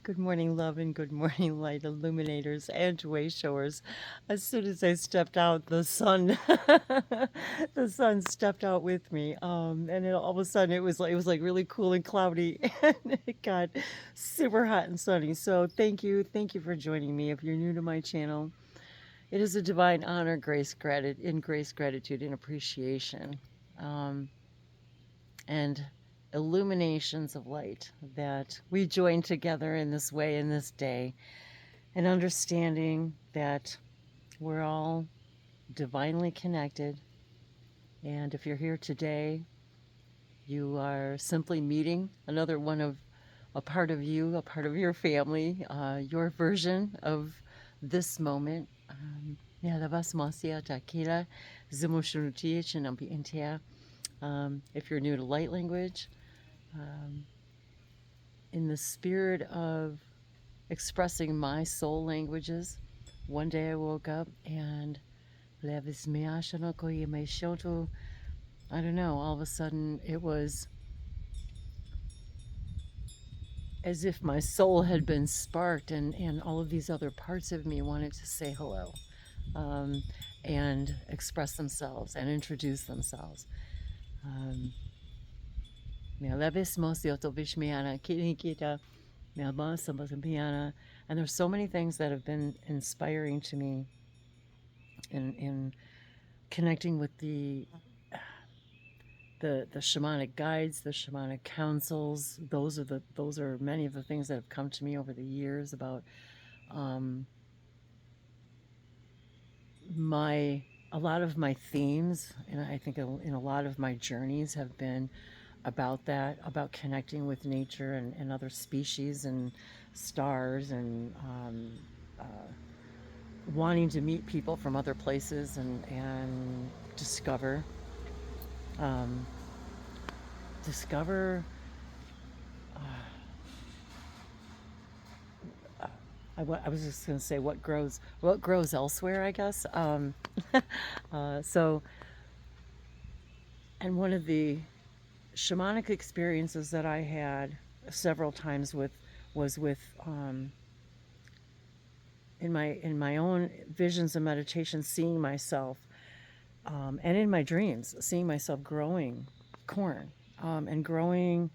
Good morning, love, and good morning, light illuminators and way showers. As soon as I stepped out, the sun, the sun stepped out with me. And all of a sudden, it was like really cool and cloudy, and it got super hot and sunny. So thank you for joining me. If you're new to my channel, it is a divine honor, grace, gratitude, and appreciation. Um, and illuminations of light that we join together in this way in this day, and understanding that we're all divinely connected. And if you're here today, you are simply meeting another one of a part of you, a part of your family, your version of this moment. If you're new to light language, um, in the spirit of expressing my soul languages, one day I woke up and I don't know, all of a sudden it was as if my soul had been sparked, and all of these other parts of me wanted to say hello, um, and express themselves and introduce themselves. Um, and there's so many things that have been inspiring to me in connecting with the shamanic guides, the shamanic councils. Those are many of the things that have come to me over the years about um, a lot of my themes, and I think in a lot of my journeys have been about that, about connecting with nature and other species and stars, and wanting to meet people from other places and discover um, discover I was just going to say what grows elsewhere, I guess. So, and one of the shamanic experiences that I had several times was with in my own visions and meditations, seeing myself, and in my dreams, seeing myself growing corn, and growing,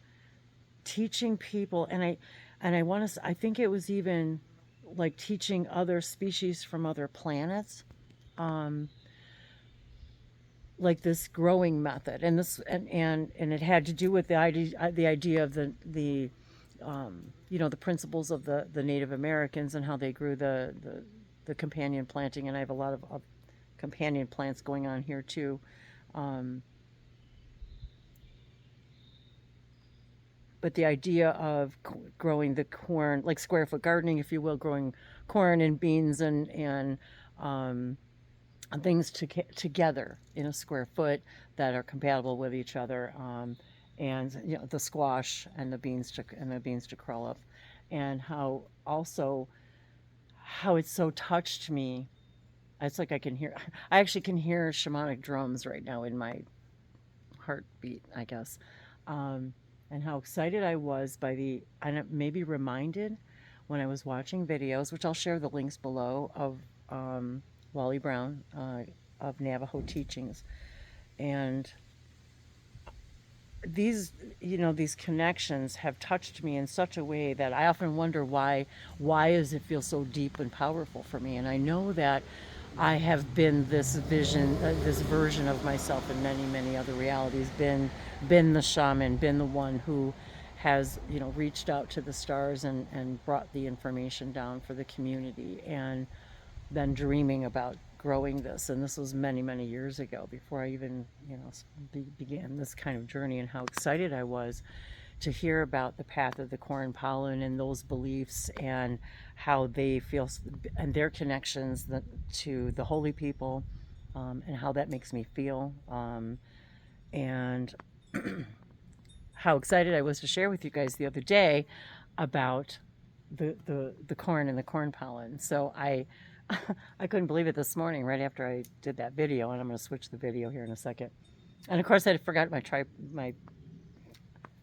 teaching people, and I think it was even like teaching other species from other planets, um, like this growing method, and and it had to do with the idea of the principles of the Native Americans and how they grew the companion planting, and I have a lot of companion plants going on here too. Um, but the idea of growing the corn, like square foot gardening, if you will, growing corn and beans um, and things together in a square foot that are compatible with each other, and the squash and the beans to crawl up, and how it so touched me. It's like I actually can hear shamanic drums right now in my heartbeat, I guess. Um, and how excited I was and maybe reminded when I was watching videos, which I'll share the links below, of Wally Brown, of Navajo teachings. And these connections have touched me in such a way that I often wonder why does it feel so deep and powerful for me? And I know that I have been this version of myself in many other realities, been the shaman, been the one who has reached out to the stars and brought the information down for the community, and then dreaming about growing this. And this was many years ago, before I even began this kind of journey, and how excited I was to hear about the path of the corn pollen and those beliefs, and how they feel, and their connections to the holy people, and how that makes me feel, and how excited I was to share with you guys the other day about the corn and the corn pollen. So I couldn't believe it this morning, right after I did that video, and I'm going to switch the video here in a second. And of course, I forgot my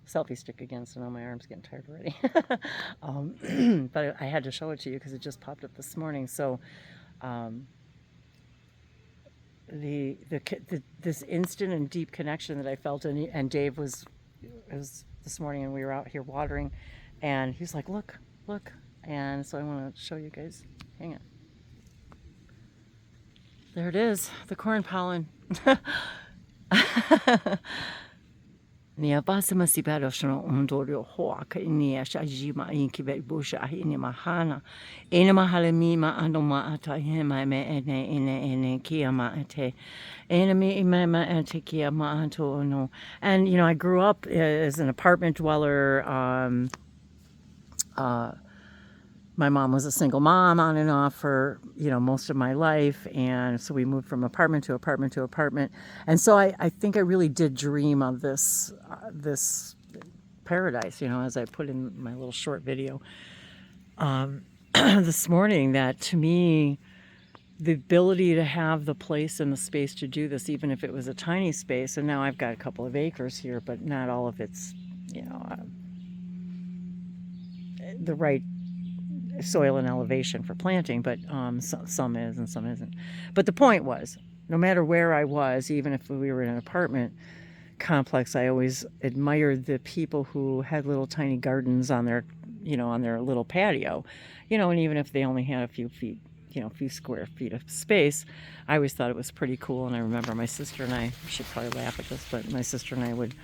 selfie stick again, so now my arm's getting tired already. But I had to show it to you because it just popped up this morning. So this instant and deep connection that I felt, and Dave was this morning, and we were out here watering, and he's like, look, and so I want to show you guys. Hang on. There it is, the corn pollen. Nia basa masibado shno undorio hoa ka inia shajima inkibe busha ini mahana ina mahalemi ma anoma ata hema me ene kia ma ate ina mi ma ate kia ma anto no. And I grew up as an apartment dweller. My mom was a single mom on and off for, most of my life. And so we moved from apartment to apartment to apartment. And so I think I really did dream of this paradise, as I put in my little short video this morning, that to me, the ability to have the place and the space to do this, even if it was a tiny space, and now I've got a couple of acres here, but not all of it's, the right soil and elevation for planting, but some is and some isn't. But the point was, no matter where I was, even if we were in an apartment complex, I always admired the people who had little tiny gardens on their, on their little patio, and even if they only had a few feet, few square feet of space, I always thought it was pretty cool. And I remember my sister and I should probably laugh at this, but my sister and I would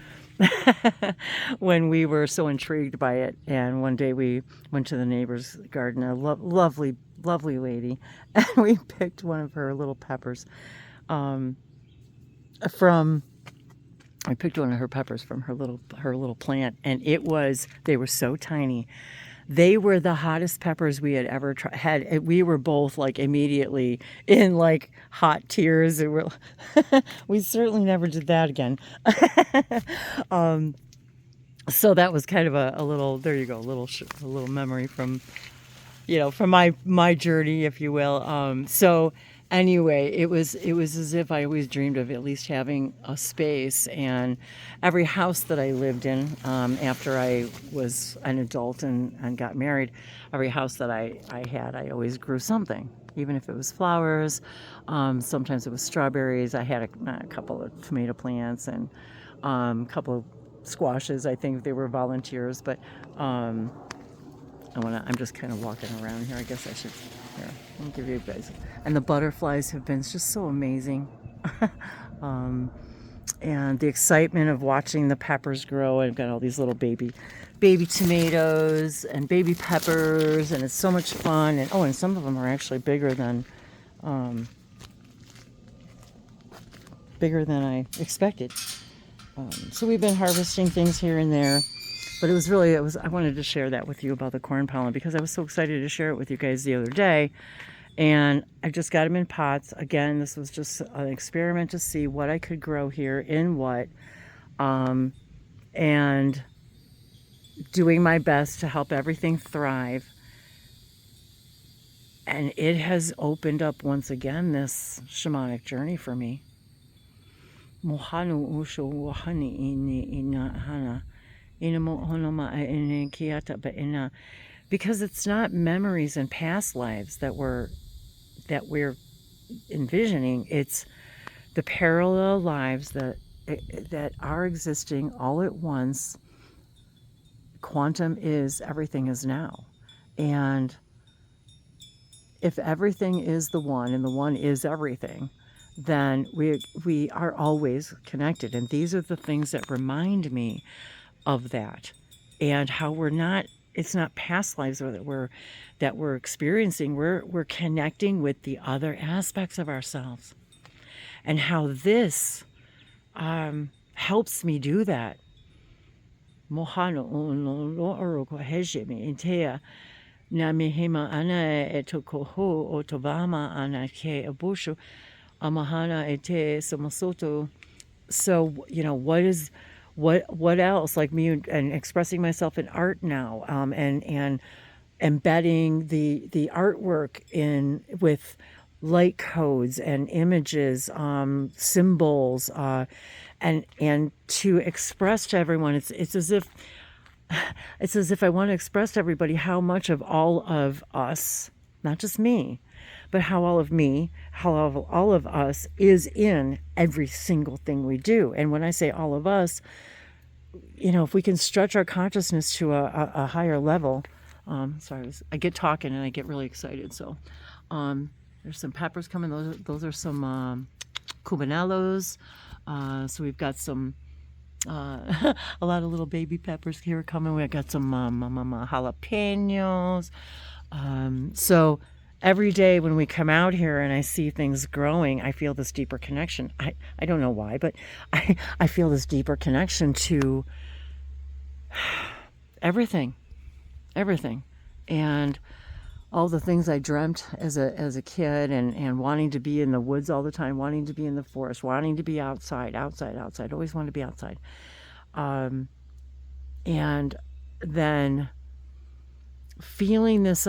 when we were so intrigued by it, and one day we went to the neighbor's garden, a lovely lady, and we picked one of her little peppers from her little plant, and they were so tiny. They were the hottest peppers we had ever had. We were both like immediately in like hot tears. We certainly never did that again. So that was kind of a little, there you go, a little memory from, from my journey, if you will. So anyway, it was as if I always dreamed of at least having a space. And every house that I lived in, after I was an adult and got married, every house that I had, I always grew something, even if it was flowers. Sometimes it was strawberries. I had a couple of tomato plants and a couple of squashes. I think they were volunteers, but I'm just kind of walking around here. I guess I should. Here, I'll give you guys. And the butterflies have been just so amazing. And the excitement of watching the peppers grow. I've got all these little baby tomatoes and baby peppers, and it's so much fun. And some of them are actually bigger than I expected. So we've been harvesting things here and there. But I wanted to share that with you about the corn pollen, because I was so excited to share it with you guys the other day. And I just got them in pots. Again, this was just an experiment to see what I could grow here in what. And doing my best to help everything thrive. And it has opened up once again this shamanic journey for me. Mohanu usho wahani ina hana. Because it's not memories and past lives that we're envisioning. It's the parallel lives that are existing all at once. Quantum is everything is now. And if everything is the one and the one is everything, then we are always connected. And these are the things that remind me of that, and how it's not past lives that we're experiencing. We're connecting with the other aspects of ourselves, and how this helps me do that. So what else, like me and expressing myself in art now, and embedding the artwork in with light codes and images, symbols, and to express to everyone, it's as if I want to express to everybody how much of all of us, not just me, but how all of us is in every single thing we do. And when I say all of us, if we can stretch our consciousness to a higher level, sorry, I get talking and I get really excited. So there's some peppers coming. Those are some cubanelos. So we've got some a lot of little baby peppers here coming. We got some jalapenos. So every day when we come out here and I see things growing, I feel this deeper connection. I don't know why, but I feel this deeper connection to everything. And all the things I dreamt as a kid, and wanting to be in the woods all the time, wanting to be in the forest, wanting to be outside, always wanted to be outside. And then feeling this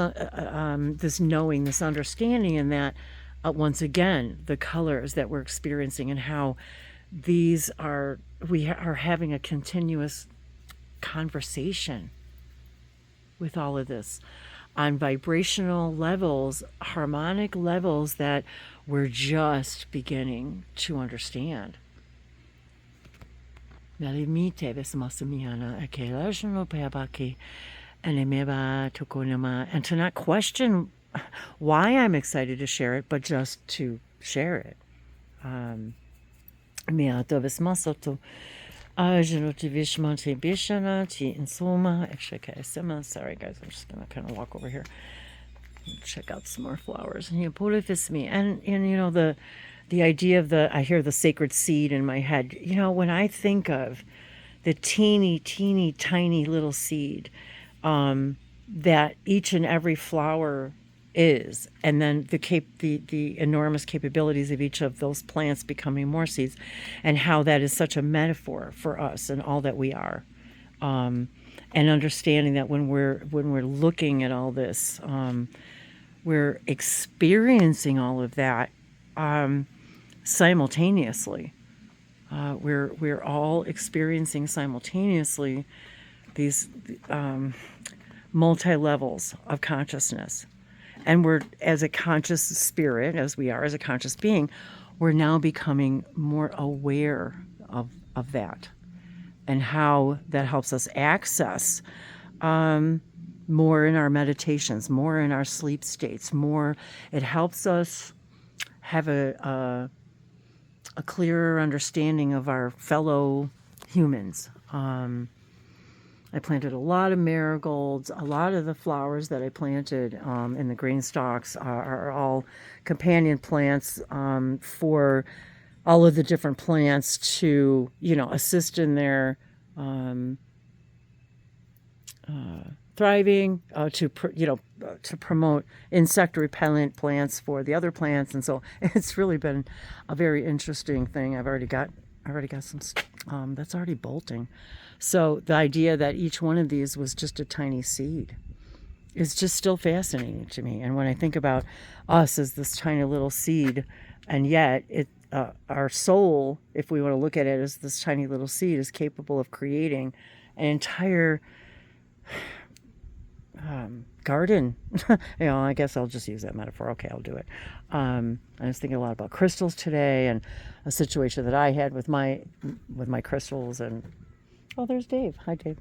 knowing, this understanding, and that once again, the colors that we're experiencing and how we are having a continuous conversation with all of this on vibrational levels, harmonic levels that we're just beginning to understand. And to not question why I'm excited to share it, but just to share it. Sorry guys, I'm just gonna kind of walk over here and check out some more flowers. And the idea of I hear the sacred seed in my head. When I think of the teeny tiny little seed that each and every flower is, and then the enormous capabilities of each of those plants becoming more seeds, and how that is such a metaphor for us and all that we are, and understanding that when we're looking at all this, we're experiencing all of that simultaneously. We're all experiencing simultaneously these multi-levels of consciousness. And we're, as a conscious spirit, as we are as a conscious being, we're now becoming more aware of that, and how that helps us access more in our meditations, more in our sleep states, more. It helps us have a clearer understanding of our fellow humans. I planted a lot of marigolds. A lot of the flowers that I planted in the green stalks are all companion plants for all of the different plants to, assist in their thriving, to promote insect repellent plants for the other plants. And so it's really been a very interesting thing. I've already got some that's already bolting. So the idea that each one of these was just a tiny seed is just still fascinating to me. And when I think about us as this tiny little seed, and yet our soul, if we want to look at it as this tiny little seed, is capable of creating an entire garden. I guess I'll just use that metaphor. Okay, I'll do it. I was thinking a lot about crystals today, and a situation that I had with my crystals. And there's Dave. Hi, Dave.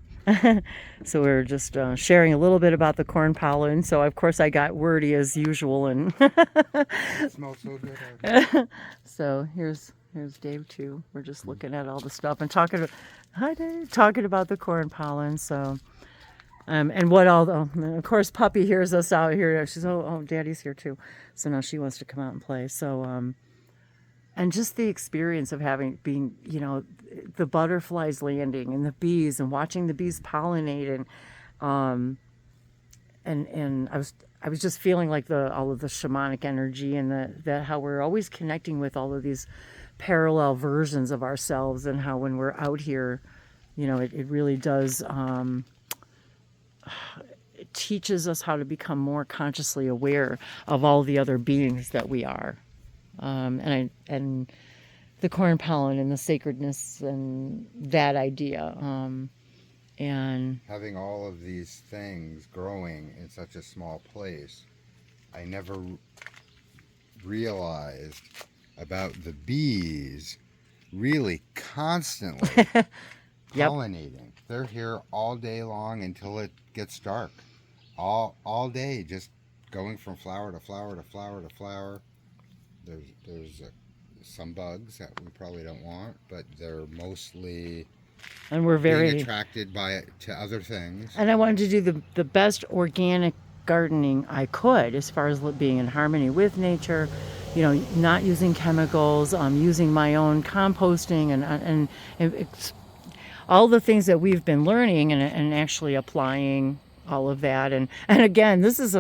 So we were just sharing a little bit about the corn pollen. So of course I got wordy as usual, and it smells so good. So here's Dave too. We're just looking at all the stuff and talking about the corn pollen. So. And what all, of course, Puppy hears us out here. She's, Daddy's here too. So now she wants to come out and play. So, and just the experience of being, the butterflies landing and the bees, and watching the bees pollinating. And I was just feeling like all of the shamanic energy, and that how we're always connecting with all of these parallel versions of ourselves, and how when we're out here, it really does, it teaches us how to become more consciously aware of all the other beings that we are. And the corn pollen and the sacredness and that idea. And Having all of these things growing in such a small place, I never realized about the bees really constantly Yep. pollinating. They're here all day long until it gets dark. All day, just going from flower to flower to flower to flower. There's some bugs that we probably don't want, but they're mostly and we're being very, attracted to other things. and I wanted to do the best organic gardening I could, as far as being in harmony with nature, not using chemicals, using my own composting and all the things that we've been learning and actually applying all of that. And again, this is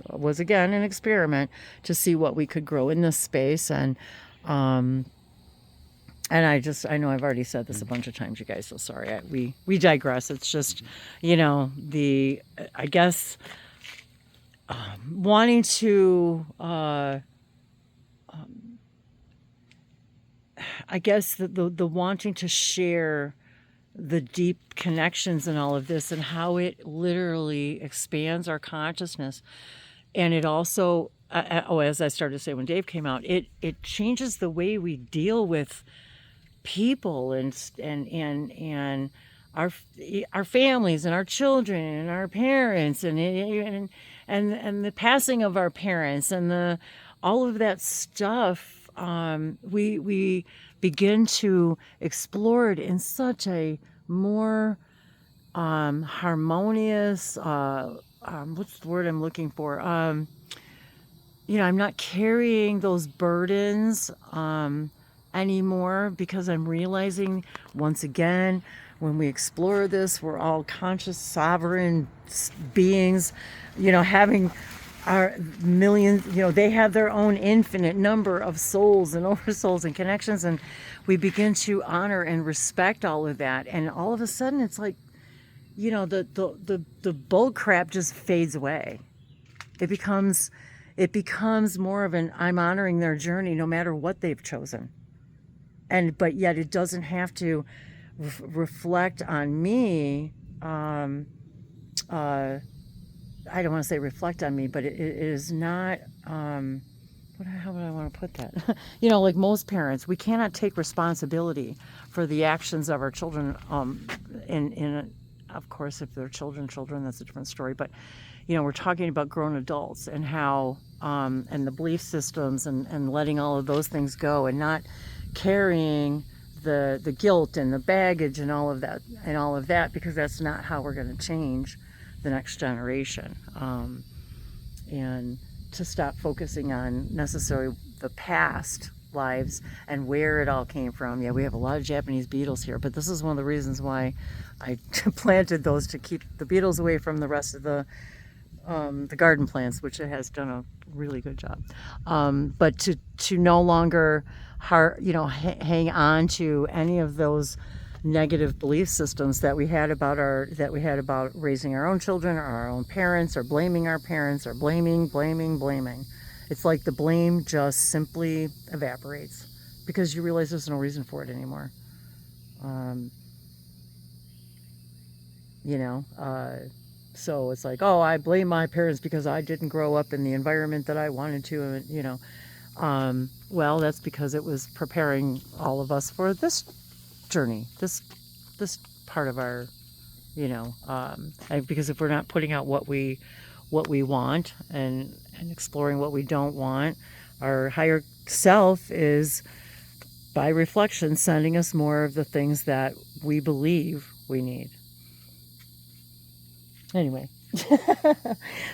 was again an experiment to see what we could grow in this space. And I know I've already said this a bunch of times, you guys, so sorry. We digress. It's just, I guess, wanting to, I guess the wanting to share the deep connections in all of this and how it literally expands our consciousness. And it also, as I started to say when Dave came out, it changes the way we deal with people and our families and our children and our parents and the passing of our parents and all of that stuff. We begin to explore it in such a more harmonious, what's the word I'm looking for? I'm not carrying those burdens anymore, because I'm realizing once again, when we explore this, we're all conscious, sovereign beings, having our millions, they have their own infinite number of souls and oversouls and connections, and we begin to honor and respect all of that. And all of a sudden it's like, the bull crap just fades away. It becomes more of an, I'm honoring their journey no matter what they've chosen. But yet it doesn't have to reflect on me. I don't want to say reflect on me, but it is not, how would I want to put that? Like most parents, we cannot take responsibility for the actions of our children. Of course, if they're children, that's a different story. But, we're talking about grown adults and how, and the belief systems and letting all of those things go and not carrying the guilt and the baggage and all of that, because that's not how we're going to change the next generation. And to stop focusing on necessarily the past lives and where it all came from. Yeah, we have a lot of Japanese beetles here, but this is one of the reasons why I planted those, to keep the beetles away from the rest of the garden plants, which it has done a really good job. But to no longer hang on to any of those negative belief systems that we had about raising our own children or our own parents, or blaming our parents, or blaming. It's like the blame just simply evaporates because you realize there's no reason for it anymore. So it's like, oh, I blame my parents because I didn't grow up in the environment that I wanted to, well, that's because it was preparing all of us for this journey, this part of our, because if we're not putting out what we want and exploring what we don't want, our higher self is, by reflection, sending us more of the things that we believe we need. Anyway.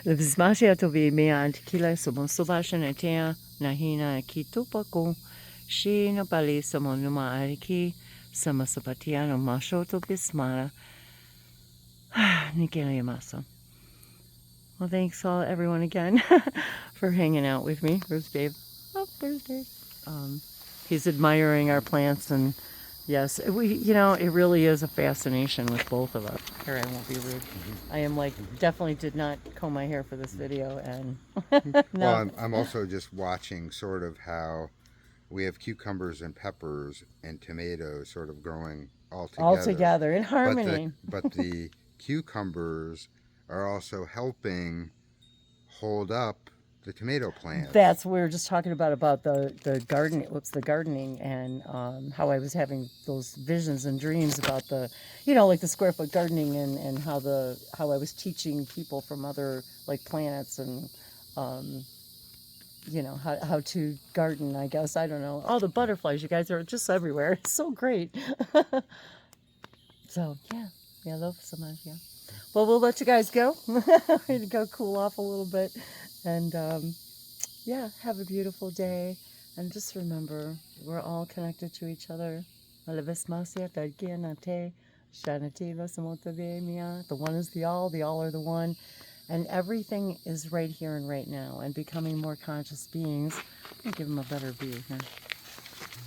Vzmasia to be me antikila somon subashan etea nahina kitupako shi no bali somon numa ariki sama sapatiano masho to bismara nikela yamasa. Well, thanks all everyone again for hanging out with me. Where's Dave? Oh, there's Dave. He's admiring our plants, and yes, it really is a fascination with both of us. Here, I won't be rude. I am definitely did not comb my hair for this video, and no. Well, I'm also just watching sort of how we have cucumbers and peppers and tomatoes sort of growing all All together. together in harmony. But the cucumbers are also helping hold up the tomato plants. That's what we were just talking about the garden. Whoops, the gardening, and how I was having those visions and dreams about the, like the square foot gardening, and how I was teaching people from other like planets and how to garden. I guess I don't know. All the butterflies, you guys are just everywhere. It's so great. So yeah, love so much. Yeah. Well, we'll let you guys go. Ready to go cool off a little bit, and yeah, have a beautiful day. And just remember, we're all connected to each other. The one is the all are the one. And everything is right here and right now. And becoming more conscious beings. I'll give them a better view here.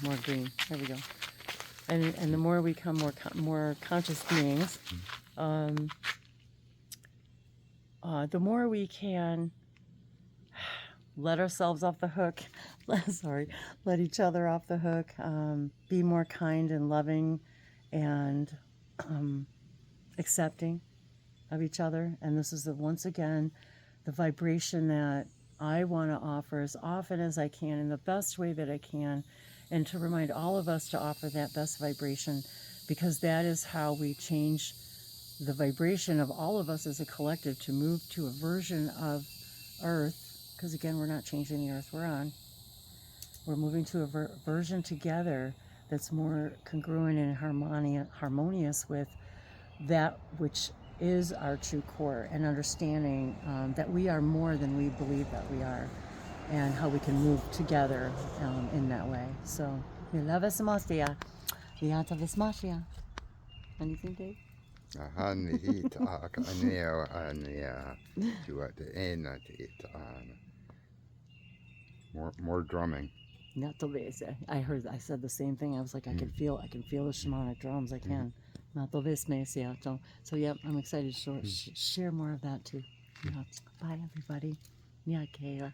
More green. There we go. And the more we become more conscious beings, the more we can let ourselves off the hook. Let each other off the hook. Be more kind and loving and accepting of each other. And this is once again the vibration that I want to offer as often as I can in the best way that I can, and to remind all of us to offer that best vibration, because that is how we change the vibration of all of us as a collective to move to a version of Earth. Because again, we're not changing the Earth we're on. We're moving to a version together that's more congruent and harmonious with that which is our true core, and understanding that we are more than we believe that we are, and how we can move together in that way. So, we love us most, yeah. Anything, Dave? More drumming. I said the same thing. I was like, I can feel the shamanic drums. I can. So yeah, I'm excited to share more of that too. Yeah. Bye everybody. Yeah, Kayla.